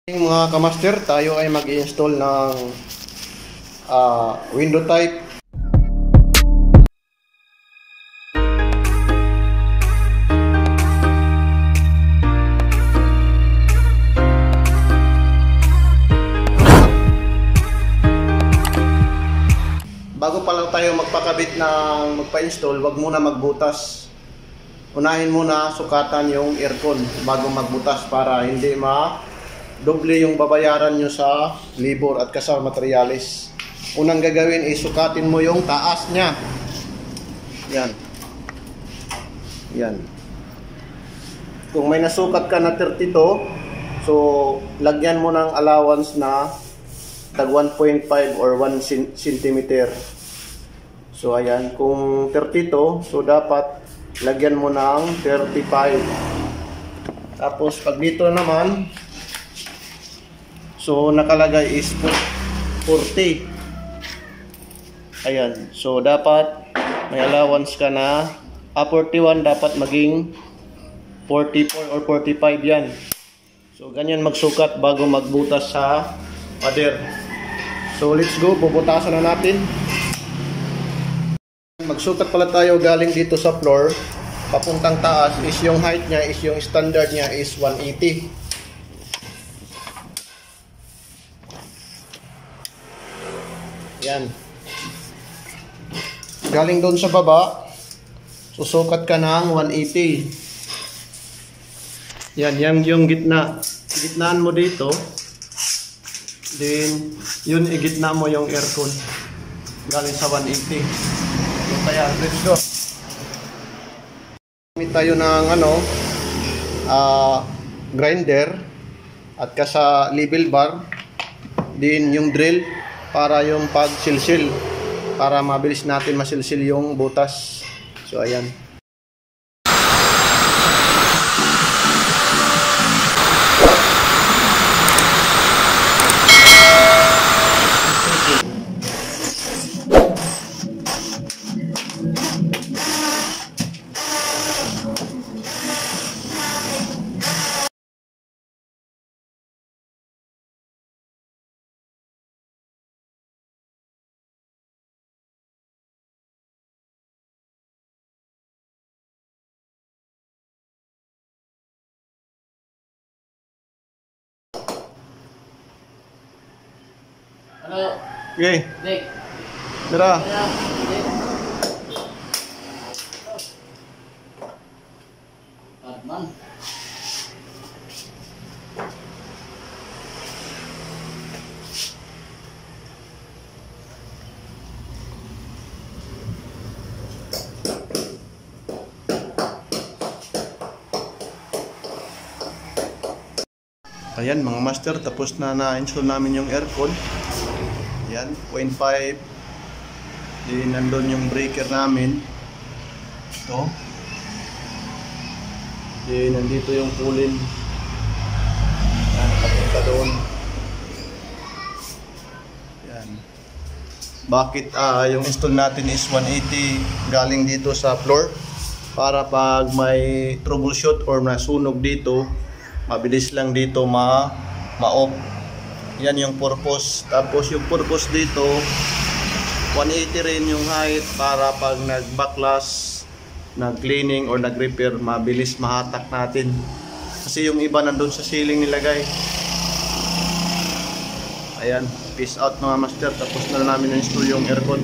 Mga kamaster, tayo ay mag-i-install ng window type. Bago pa lang tayo magpakabit ng magpa-install, wag muna magbutas. Unahin muna sukatan yung aircon bago magbutas para hindi doble yung babayaran nyo sa labor at kasama materialis. Unang gagawin is sukatin mo yung taas nya. Yan. Yan. Kung may nasukat ka na 32, so lagyan mo ng allowance na tag 1.5 or 1 cm. So ayan, kung 32, so dapat lagyan mo ng 35. Tapos pag dito naman, so nakalagay is 40. Ayan. So dapat may allowance ka na 41, dapat maging 44 or 45 yan. So ganyan magsukat bago magbutas sa pader. So let's go, bubutasan na natin. Magsukat pala tayo galing dito sa floor papuntang taas. Is yung height niya, is yung standard niya is 180. Yan. Galing doon sa baba, susukat ka ng 180. Yan, yan yung gitna. Gitnaan mo dito. Then, yun igitna mo yung aircon. Galing sa 180. So, kaya, let's go. Gamit tayo ng grinder at kasa level bar. Then, yung drill para yung pagsilsil, para mabilis natin masilsil yung butas. So ayan. Halo. Okay. Dek. Tara. Arman. Ayan mga master, tapos na-install namin yung aircon. Ayan, 0.5. Then nandun yung breaker namin. Ito. Then nandito yung pulin. Ayan, papunta doon. Ayan. Bakit yung install natin is 180 galing dito sa floor? Para pag may troubleshoot or nasunog dito, mabilis lang dito ma-off. Yan yung purpose. Tapos yung purpose dito, 180 rin yung height para pag nag-backlash, nag-cleaning or nag-repair, mabilis mahatak natin. Kasi yung iba nandun sa ceiling nilagay. Ayan, peace out mga master. Tapos na namin install yung aircon.